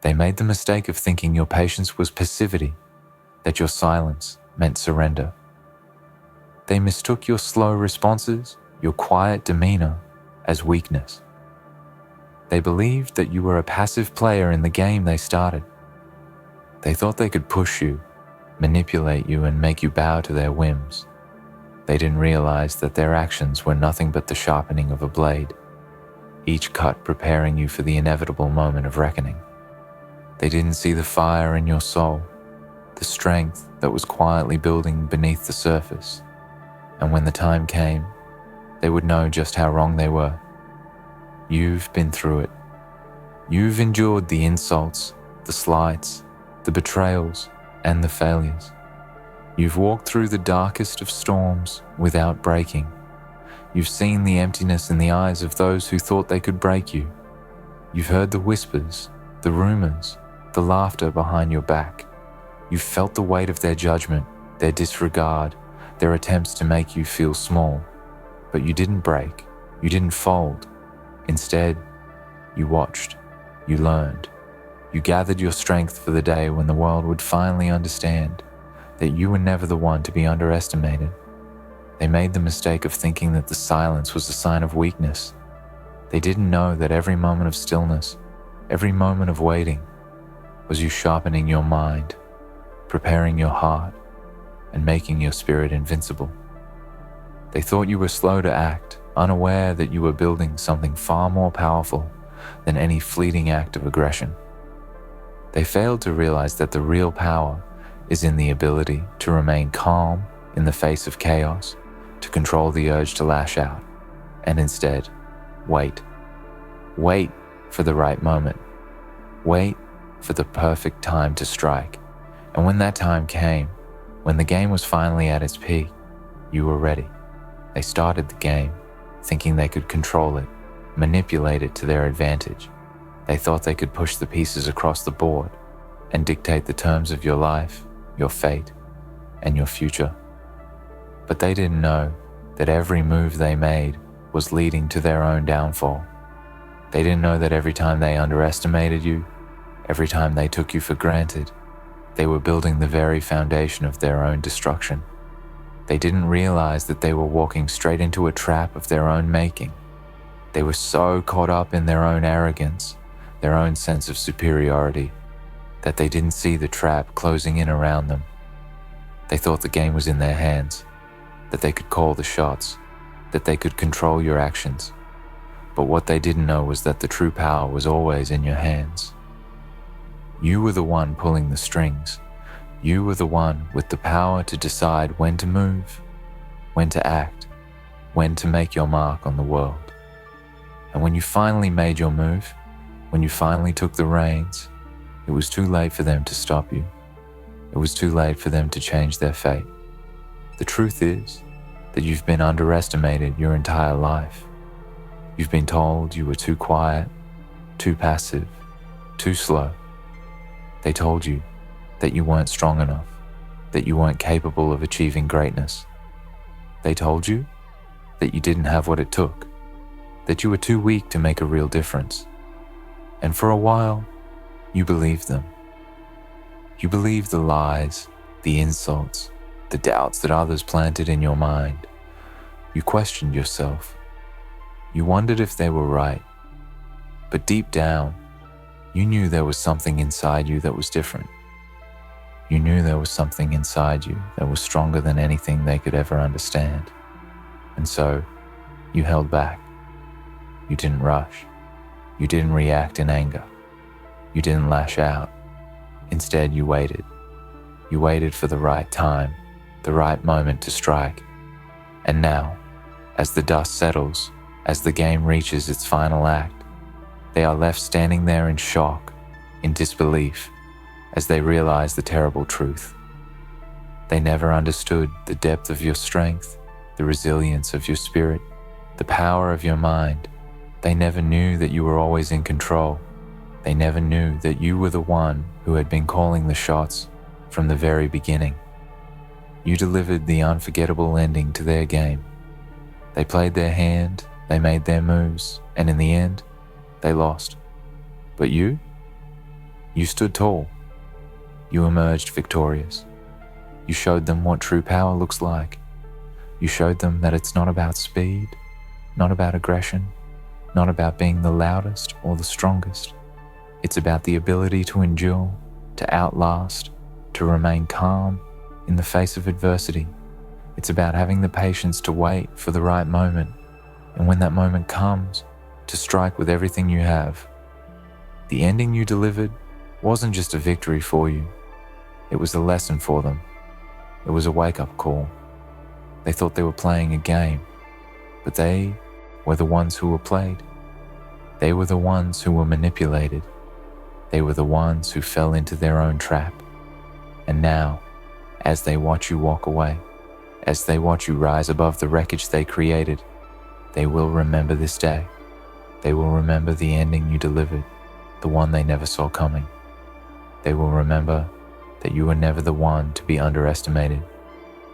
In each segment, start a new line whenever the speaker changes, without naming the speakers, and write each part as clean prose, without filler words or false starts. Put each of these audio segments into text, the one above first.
They made the mistake of thinking your patience was passivity, that your silence meant surrender. They mistook your slow responses, your quiet demeanor, as weakness. They believed that you were a passive player in the game they started. They thought they could push you, manipulate you, and make you bow to their whims. They didn't realize that their actions were nothing but the sharpening of a blade, each cut preparing you for the inevitable moment of reckoning. They didn't see the fire in your soul, the strength that was quietly building beneath the surface. And when the time came, they would know just how wrong they were. You've been through it. You've endured the insults, the slights, the betrayals, and the failures. You've walked through the darkest of storms without breaking. You've seen the emptiness in the eyes of those who thought they could break you. You've heard the whispers, the rumors, the laughter behind your back. You've felt the weight of their judgment, their disregard, their attempts to make you feel small. But you didn't break. You didn't fold. Instead, you watched. You learned. You gathered your strength for the day when the world would finally understand that you were never the one to be underestimated. They made the mistake of thinking that the silence was a sign of weakness. They didn't know that every moment of stillness, every moment of waiting, was you sharpening your mind, preparing your heart, and making your spirit invincible. They thought you were slow to act, unaware that you were building something far more powerful than any fleeting act of aggression. They failed to realize that the real power is in the ability to remain calm in the face of chaos, to control the urge to lash out, and instead, wait. Wait for the right moment. Wait for the perfect time to strike. And when that time came, when the game was finally at its peak, you were ready. They started the game, thinking they could control it, manipulate it to their advantage. They thought they could push the pieces across the board and dictate the terms of your life, your fate, and your future. But they didn't know that every move they made was leading to their own downfall. They didn't know that every time they underestimated you, every time they took you for granted, they were building the very foundation of their own destruction. They didn't realize that they were walking straight into a trap of their own making. They were so caught up in their own arrogance, their own sense of superiority, that they didn't see the trap closing in around them. They thought the game was in their hands, that they could call the shots, that they could control your actions. But what they didn't know was that the true power was always in your hands. You were the one pulling the strings. You were the one with the power to decide when to move, when to act, when to make your mark on the world. And when you finally made your move, when you finally took the reins, it was too late for them to stop you. It was too late for them to change their fate. The truth is that you've been underestimated your entire life. You've been told you were too quiet, too passive, too slow. They told you that you weren't strong enough, that you weren't capable of achieving greatness. They told you that you didn't have what it took, that you were too weak to make a real difference. And for a while, you believed them. You believed the lies, the insults, the doubts that others planted in your mind. You questioned yourself. You wondered if they were right. But deep down, you knew there was something inside you that was different. You knew there was something inside you that was stronger than anything they could ever understand. And so, you held back. You didn't rush. You didn't react in anger. You didn't lash out. Instead, you waited. You waited for the right time, the right moment to strike. And now, as the dust settles, as the game reaches its final act, they are left standing there in shock, in disbelief, as they realize the terrible truth. They never understood the depth of your strength, the resilience of your spirit, the power of your mind. They never knew that you were always in control. They never knew that you were the one who had been calling the shots from the very beginning. You delivered the unforgettable ending to their game. They played their hand, they made their moves, and in the end, they lost. But you You stood tall. You emerged victorious. You showed them what true power looks like. You showed them that it's not about speed, not about aggression, not about being the loudest or the strongest. It's about the ability to endure, to outlast, to remain calm in the face of adversity. It's about having the patience to wait for the right moment, and when that moment comes, to strike with everything you have. The ending you delivered wasn't just a victory for you. It was a lesson for them. It was a wake-up call. They thought they were playing a game, but they were the ones who were played. They were the ones who were manipulated. They were the ones who fell into their own trap. And now, as they watch you walk away, as they watch you rise above the wreckage they created, they will remember this day. They will remember the ending you delivered, the one they never saw coming. They will remember that you were never the one to be underestimated,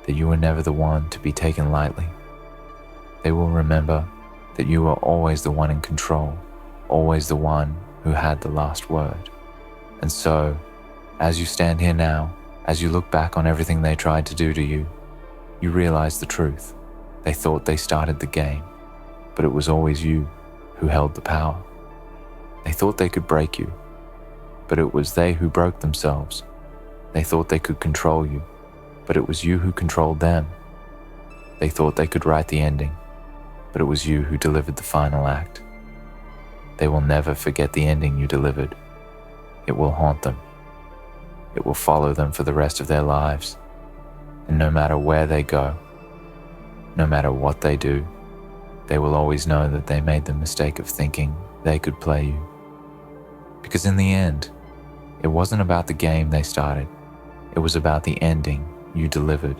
that you were never the one to be taken lightly. They will remember that you were always the one in control, always the one who had the last word. And so, as you stand here now, as you look back on everything they tried to do to you, you realize the truth. They thought they started the game, but it was always you who held the power. They thought they could break you, but it was they who broke themselves. They thought they could control you, but it was you who controlled them. They thought they could write the ending, but it was you who delivered the final act. They will never forget the ending you delivered. It will haunt them. It will follow them for the rest of their lives. And no matter where they go, no matter what they do, they will always know that they made the mistake of thinking they could play you. Because in the end, it wasn't about the game they started. It was about the ending you delivered,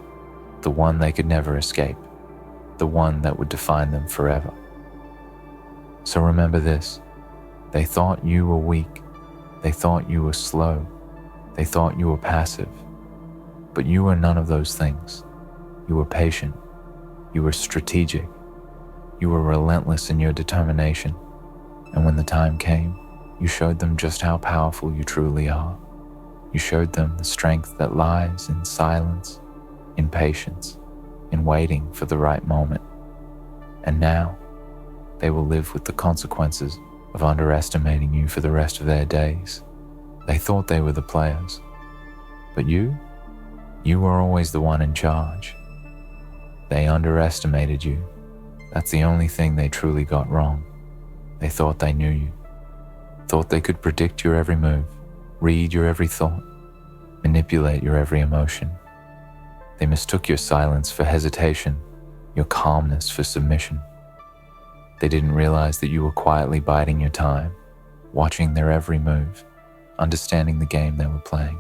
the one they could never escape, the one that would define them forever. So remember this. They thought you were weak. They thought you were slow. They thought you were passive. But you were none of those things. You were patient. You were strategic. You were relentless in your determination. And when the time came, you showed them just how powerful you truly are. You showed them the strength that lies in silence, in patience, in waiting for the right moment. And now, they will live with the consequences of underestimating you for the rest of their days. They thought they were the players. But you were always the one in charge. They underestimated you. That's the only thing they truly got wrong. They thought they knew you, thought they could predict your every move, read your every thought, manipulate your every emotion. They mistook your silence for hesitation, your calmness for submission. They didn't realize that you were quietly biding your time, watching their every move, understanding the game they were playing.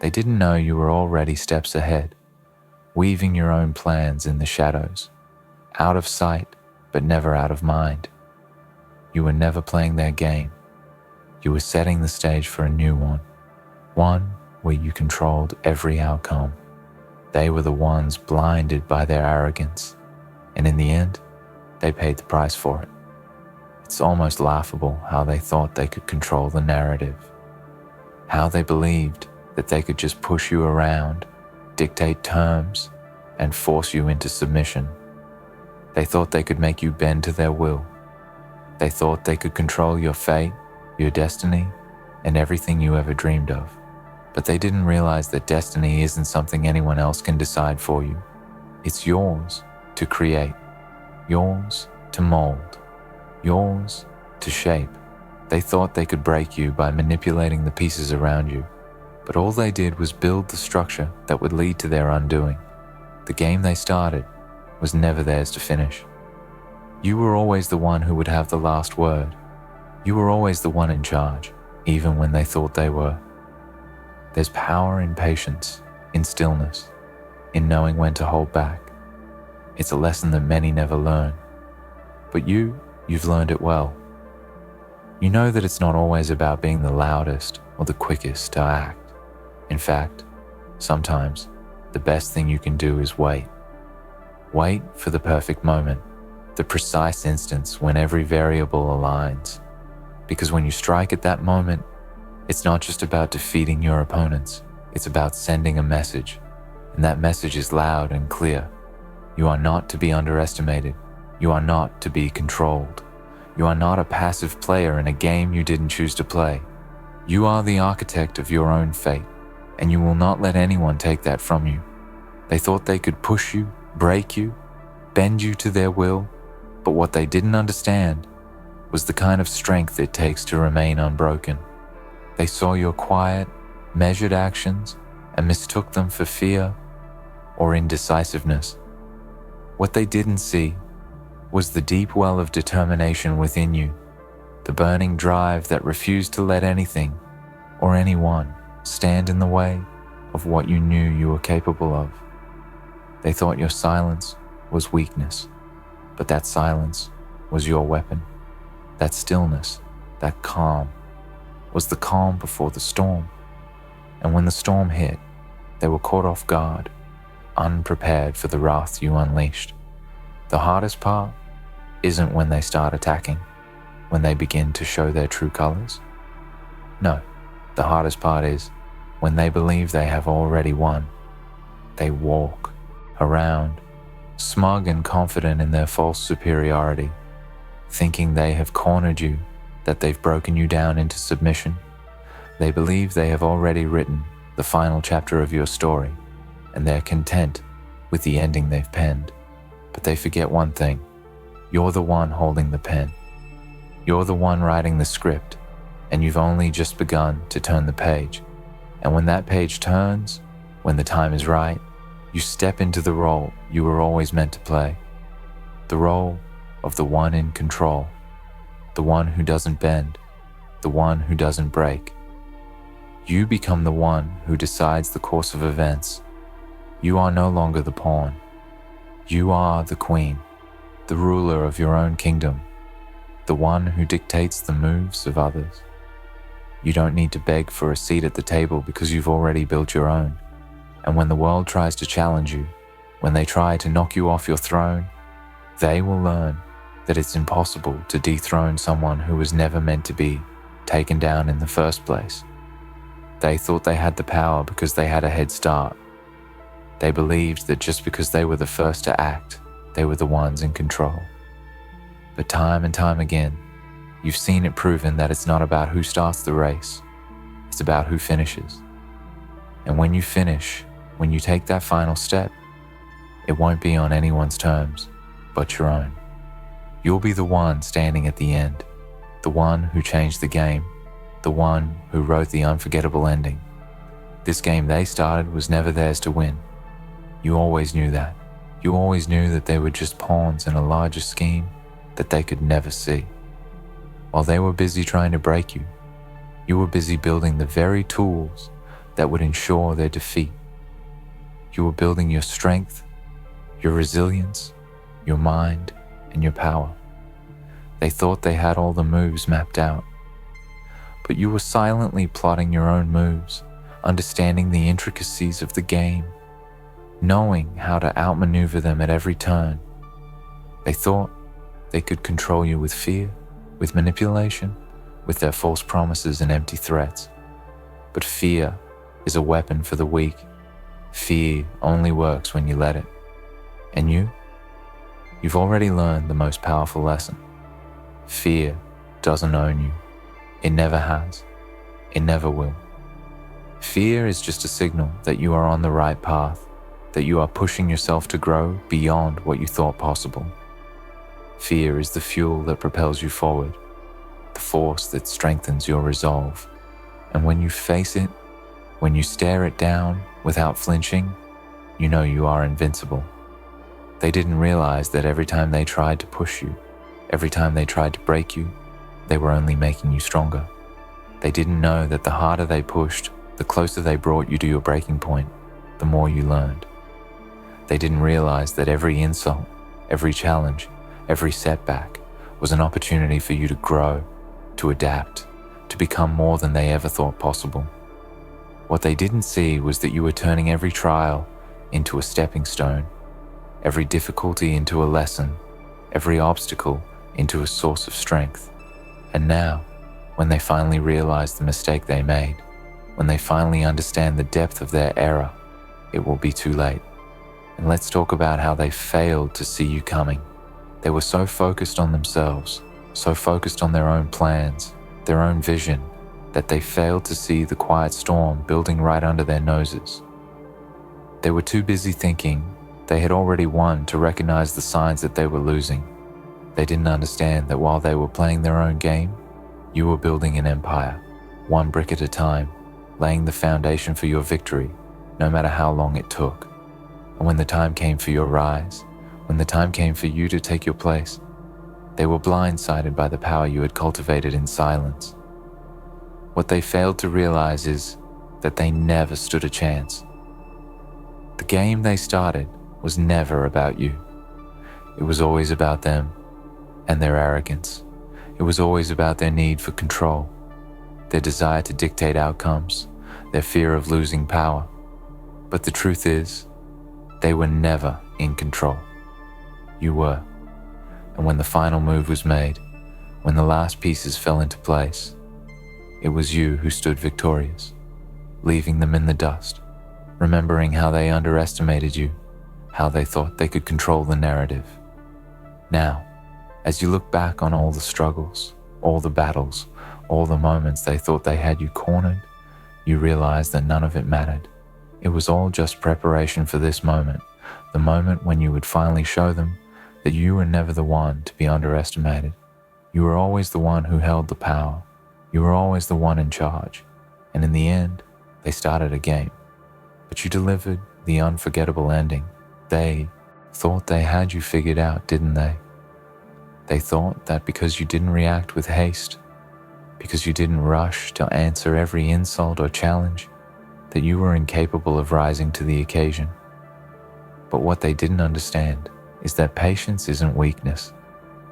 They didn't know you were already steps ahead, weaving your own plans in the shadows, out of sight, but never out of mind. You were never playing their game. You were setting the stage for a new one where you controlled every outcome. They were the ones blinded by their arrogance, and in the end, they paid the price for it. It's almost laughable how they thought they could control the narrative, how they believed that they could just push you around, dictate terms, and force you into submission. They thought they could make you bend to their will. They thought they could control your fate, your destiny, and everything you ever dreamed of. But they didn't realize that destiny isn't something anyone else can decide for you. It's yours to create, yours to mold, yours to shape. They thought they could break you by manipulating the pieces around you, but all they did was build the structure that would lead to their undoing. The game they started was never theirs to finish. You were always the one who would have the last word. You were always the one in charge, even when they thought they were. There's power in patience, in stillness, in knowing when to hold back. It's a lesson that many never learn. But you've learned it well. You know that it's not always about being the loudest or the quickest to act. In fact, sometimes the best thing you can do is wait. Wait for the perfect moment, the precise instance when every variable aligns. Because when you strike at that moment, It's not just about defeating your opponents, it's about sending a message, and that message is loud and clear. You are not to be underestimated. You are not to be controlled. You are not a passive player in a game you didn't choose to play. You are the architect of your own fate, and you will not let anyone take that from you. They thought they could push you, break you, bend you to their will, but what they didn't understand was the kind of strength it takes to remain unbroken. They saw your quiet, measured actions and mistook them for fear or indecisiveness. What they didn't see was the deep well of determination within you, the burning drive that refused to let anything or anyone stand in the way of what you knew you were capable of. They thought your silence was weakness, but that silence was your weapon. That stillness, that calm, was the calm before the storm. And when the storm hit, they were caught off guard, unprepared for the wrath you unleashed. The hardest part isn't when they start attacking, when they begin to show their true colors. No, the hardest part is when they believe they have already won. They walk around, smug and confident in their false superiority, thinking they have cornered you, that they've broken you down into submission. They believe they have already written the final chapter of your story, and they're content with the ending they've penned. But they forget one thing: you're the one holding the pen. You're the one writing the script, and you've only just begun to turn the page. And when that page turns, when the time is right, you step into the role you were always meant to play. The role of the one in control, the one who doesn't bend, the one who doesn't break. You become the one who decides the course of events. You are no longer the pawn. You are the queen, the ruler of your own kingdom, the one who dictates the moves of others. You don't need to beg for a seat at the table because you've already built your own. And when the world tries to challenge you, when they try to knock you off your throne, they will learn that it's impossible to dethrone someone who was never meant to be taken down in the first place. They thought they had the power because they had a head start. They believed that just because they were the first to act, they were the ones in control. But time and time again, you've seen it proven that it's not about who starts the race, it's about who finishes. And when you finish, when you take that final step, it won't be on anyone's terms but your own. You'll be the one standing at the end, the one who changed the game, the one who wrote the unforgettable ending. This game they started was never theirs to win. You always knew that. You always knew that they were just pawns in a larger scheme that they could never see. While they were busy trying to break you, you were busy building the very tools that would ensure their defeat. You were building your strength, your resilience, your mind, and your power. They thought they had all the moves mapped out, but you were silently plotting your own moves, understanding the intricacies of the game, knowing how to outmaneuver them at every turn. They thought they could control you with fear, with manipulation, with their false promises and empty threats. But fear is a weapon for the weak. Fear only works when you let it. And you've already learned the most powerful lesson. Fear doesn't own you. It never has. It never will. Fear is just a signal that you are on the right path, that you are pushing yourself to grow beyond what you thought possible. Fear is the fuel that propels you forward, the force that strengthens your resolve. And when you face it, when you stare it down without flinching, you know you are invincible. They didn't realize that every time they tried to push you, every time they tried to break you, they were only making you stronger. They didn't know that the harder they pushed, the closer they brought you to your breaking point, the more you learned. They didn't realize that every insult, every challenge, every setback was an opportunity for you to grow, to adapt, to become more than they ever thought possible. What they didn't see was that you were turning every trial into a stepping stone, every difficulty into a lesson, every obstacle into a source of strength. And now, When they finally realize the mistake they made, when they finally understand the depth of their error, it will be too late. And let's talk about how they failed to see you coming. They were so focused on themselves, so focused on their own plans, their own vision, that they failed to see the quiet storm building right under their noses. They were too busy thinking they had already won to recognize the signs that they were losing. They didn't understand that while they were playing their own game, you were building an empire, one brick at a time, laying the foundation for your victory, no matter how long it took. And when the time came for your rise, when the time came for you to take your place, they were blindsided by the power you had cultivated in silence. What they failed to realize is that they never stood a chance. The game they started was never about you. It was always about them and their arrogance. It was always about their need for control, their desire to dictate outcomes, their fear of losing power. But the truth is, they were never in control. You were. And when the final move was made, when the last pieces fell into place, it was you who stood victorious, leaving them in the dust, remembering how they underestimated you, how they thought they could control the narrative. Now, as you look back on all the struggles, all the battles, all the moments they thought they had you cornered, you realize that none of it mattered. It was all just preparation for this moment, the moment when you would finally show them that you were never the one to be underestimated. You were always the one who held the power. You were always the one in charge. And in the end, they started a game. But you delivered the unforgettable ending. They thought they had you figured out, didn't they? They thought that because you didn't react with haste, because you didn't rush to answer every insult or challenge, that you were incapable of rising to the occasion. But what they didn't understand is that patience isn't weakness.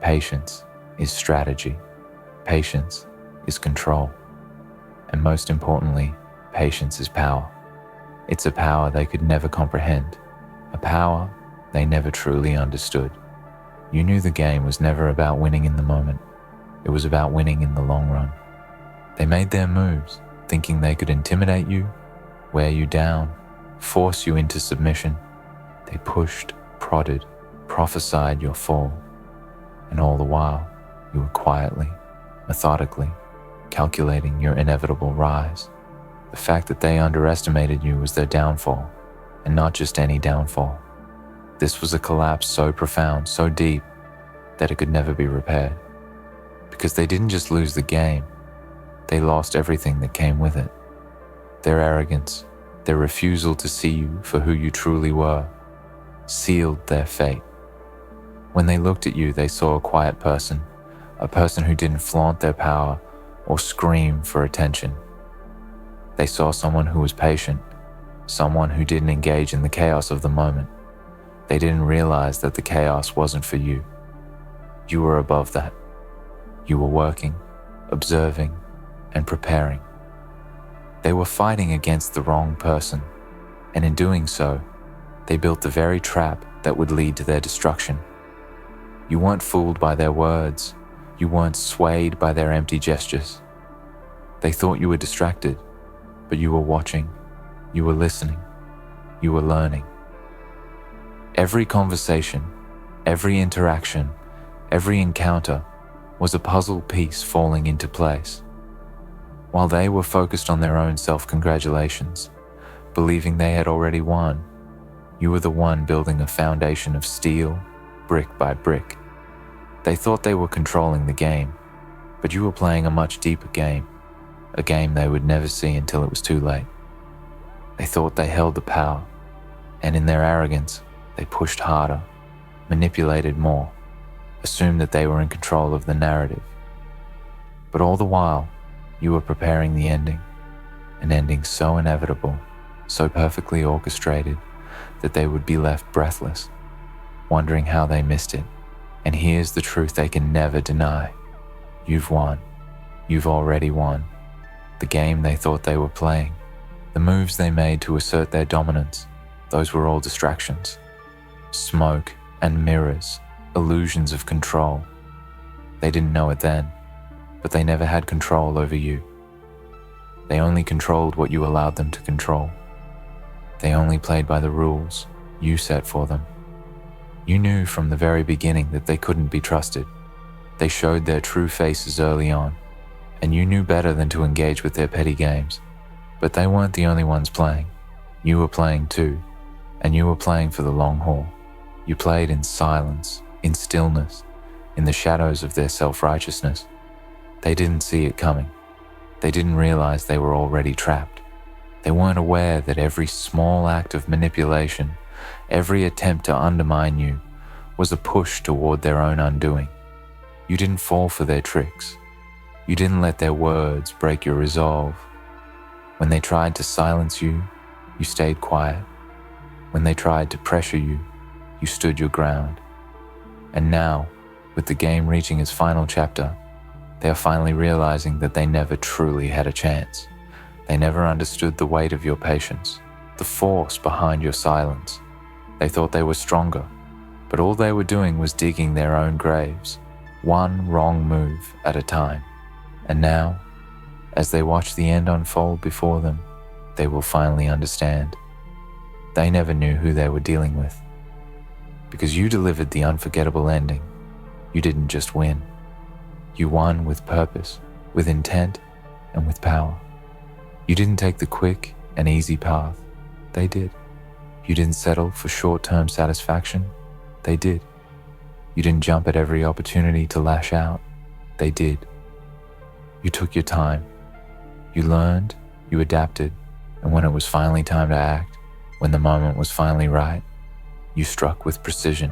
Patience is strategy. Patience is control. And most importantly, patience is power. It's a power they could never comprehend, a power they never truly understood. You knew the game was never about winning in the moment. It was about winning in the long run. They made their moves, thinking they could intimidate you, wear you down, force you into submission. They pushed, prodded, prophesied your fall. And all the while, you were quietly, methodically, calculating your inevitable rise. The fact that they underestimated you was their downfall, and not just any downfall. This was a collapse so profound, so deep, that it could never be repaired. Because they didn't just lose the game, they lost everything that came with it. Their arrogance, their refusal to see you for who you truly were, sealed their fate. When they looked at you, they saw a quiet person, a person who didn't flaunt their power or scream for attention. They saw someone who was patient, someone who didn't engage in the chaos of the moment. They didn't realize that the chaos wasn't for you. You were above that. You were working, observing, and preparing. They were fighting against the wrong person, and in doing so, they built the very trap that would lead to their destruction. You weren't fooled by their words. You weren't swayed by their empty gestures. They thought you were distracted, but you were watching, you were listening, you were learning. Every conversation, every interaction, every encounter was a puzzle piece falling into place. While they were focused on their own self-congratulations, believing they had already won, you were the one building a foundation of steel, brick by brick. They thought they were controlling the game, but you were playing a much deeper game, a game they would never see until it was too late. They thought they held the power, and in their arrogance, they pushed harder, manipulated more, assumed that they were in control of the narrative. But all the while, you were preparing the ending, an ending so inevitable, so perfectly orchestrated, that they would be left breathless, wondering how they missed it. And here's the truth they can never deny. You've won. You've already won. The game they thought they were playing, the moves they made to assert their dominance, those were all distractions. Smoke and mirrors, illusions of control. They didn't know it then, but they never had control over you. They only controlled what you allowed them to control. They only played by the rules you set for them. You knew from the very beginning that they couldn't be trusted. They showed their true faces early on, and you knew better than to engage with their petty games. But they weren't the only ones playing. You were playing too, and you were playing for the long haul. You played in silence, in stillness, in the shadows of their self-righteousness. They didn't see it coming. They didn't realize they were already trapped. They weren't aware that every small act of manipulation, every attempt to undermine you, was a push toward their own undoing. You didn't fall for their tricks. You didn't let their words break your resolve. When they tried to silence you, you stayed quiet. When they tried to pressure you, you stood your ground. And now, with the game reaching its final chapter, they are finally realizing that they never truly had a chance. They never understood the weight of your patience, the force behind your silence. They thought they were stronger, but all they were doing was digging their own graves, one wrong move at a time. And now, as they watch the end unfold before them, they will finally understand. They never knew who they were dealing with. Because you delivered the unforgettable ending, you didn't just win. You won with purpose, with intent, and with power. You didn't take the quick and easy path. They did. You didn't settle for short-term satisfaction. They did. You didn't jump at every opportunity to lash out. They did. You took your time. You learned, you adapted, and when it was finally time to act, when the moment was finally right, you struck with precision,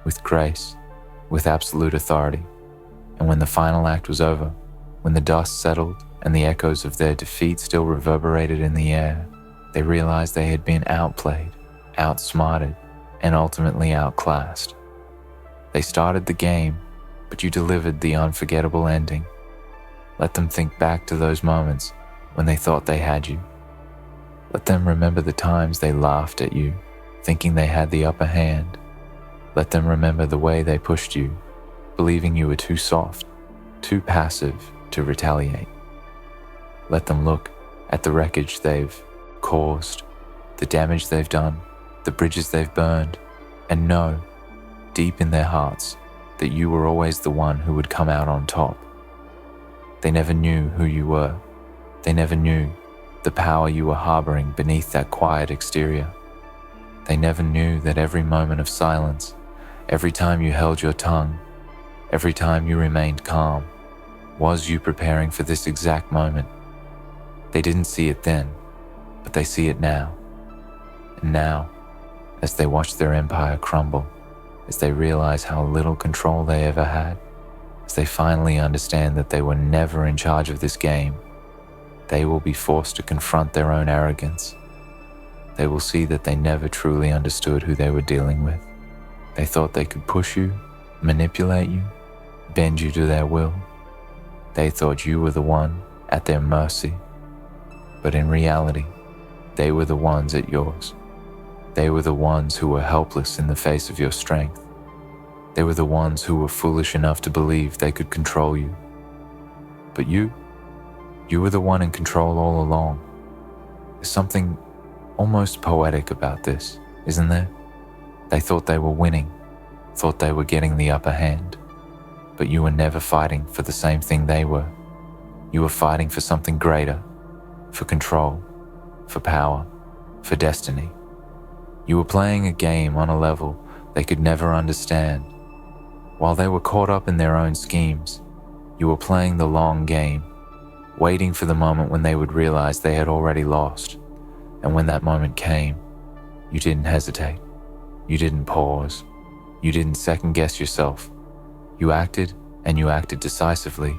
with grace, with absolute authority. And when the final act was over, when the dust settled and the echoes of their defeat still reverberated in the air, they realized they had been outplayed, outsmarted, and ultimately outclassed. They started the game, but you delivered the unforgettable ending. Let them think back to those moments when they thought they had you. Let them remember the times they laughed at you, thinking they had the upper hand. Let them remember the way they pushed you, believing you were too soft, too passive to retaliate. Let them look at the wreckage they've caused, the damage they've done, the bridges they've burned, and know, deep in their hearts, that you were always the one who would come out on top. They never knew who you were. They never knew the power you were harboring beneath that quiet exterior. They never knew that every moment of silence, every time you held your tongue, every time you remained calm, was you preparing for this exact moment. They didn't see it then, but they see it now. And now, as they watch their empire crumble, as they realize how little control they ever had, as they finally understand that they were never in charge of this game, they will be forced to confront their own arrogance. They will see that they never truly understood who they were dealing with. They thought they could push you, manipulate you, bend you to their will. They thought you were the one at their mercy. But in reality, they were the ones at yours. They were the ones who were helpless in the face of your strength. They were the ones who were foolish enough to believe they could control you. But you were the one in control all along. There's something almost poetic about this, isn't there? They thought they were winning, thought they were getting the upper hand. But you were never fighting for the same thing they were. You were fighting for something greater, for control, for power, for destiny. You were playing a game on a level they could never understand. While they were caught up in their own schemes, you were playing the long game, waiting for the moment when they would realize they had already lost. And when that moment came, you didn't hesitate. You didn't pause. You didn't second guess yourself. You acted, and you acted decisively.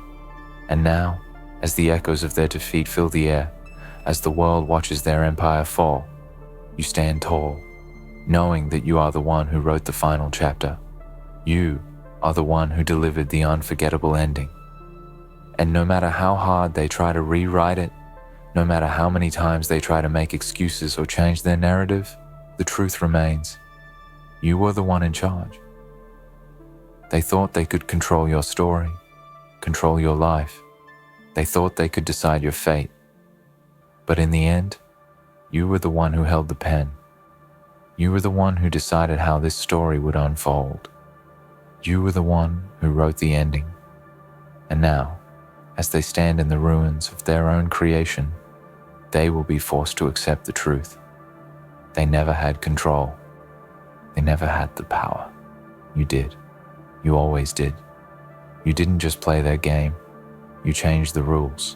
And now, as the echoes of their defeat fill the air, as the world watches their empire fall, you stand tall, knowing that you are the one who wrote the final chapter. You are the one who delivered the unforgettable ending. And no matter how hard they try to rewrite it, no matter how many times they try to make excuses or change their narrative, the truth remains. You were the one in charge. They thought they could control your story, control your life. They thought they could decide your fate. But in the end, you were the one who held the pen. You were the one who decided how this story would unfold. You were the one who wrote the ending. And now, as they stand in the ruins of their own creation, they will be forced to accept the truth. They never had control. They never had the power. You did. You always did. You didn't just play their game. You changed the rules.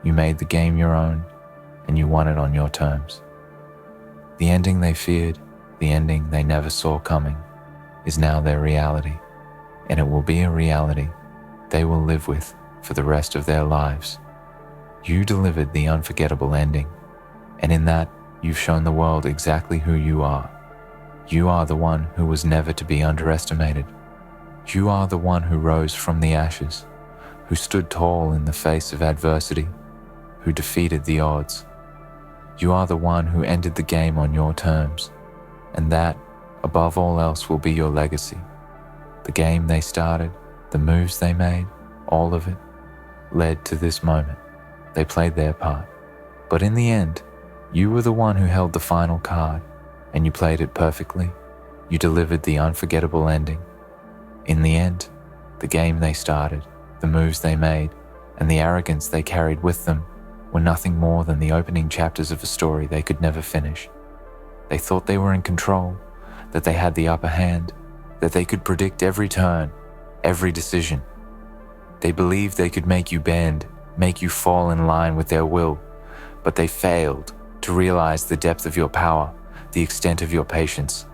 You made the game your own, and you won it on your terms. The ending they feared, the ending they never saw coming, is now their reality, and it will be a reality they will live with for the rest of their lives. You delivered the unforgettable ending, and in that, you've shown the world exactly who you are. You are the one who was never to be underestimated. You are the one who rose from the ashes, who stood tall in the face of adversity, who defeated the odds. You are the one who ended the game on your terms, and that, above all else, will be your legacy. The game they started, the moves they made, all of it, led to this moment. They played their part. But in the end, you were the one who held the final card, and you played it perfectly. You delivered the unforgettable ending. In the end, the game they started, the moves they made, and the arrogance they carried with them were nothing more than the opening chapters of a story they could never finish. They thought they were in control, that they had the upper hand, that they could predict every turn, every decision. They believed they could make you bend, make you fall in line with their will, but they failed to realize the depth of your power, the extent of your patience,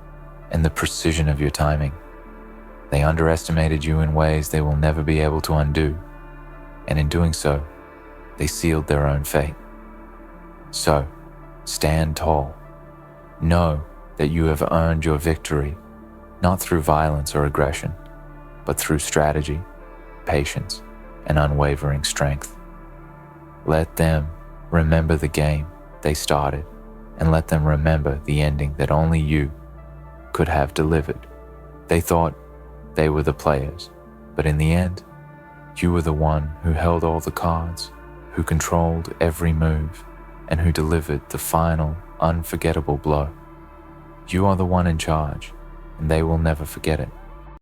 and the precision of your timing. They underestimated you in ways they will never be able to undo, and in doing so, they sealed their own fate. So, stand tall. Know that you have earned your victory, not through violence or aggression, but through strategy, patience, and unwavering strength. Let them remember the game they started, and let them remember the ending that only you could have delivered. They thought they were the players, but in the end, you were the one who held all the cards, who controlled every move, and who delivered the final, unforgettable blow. You are the one in charge, and they will never forget it.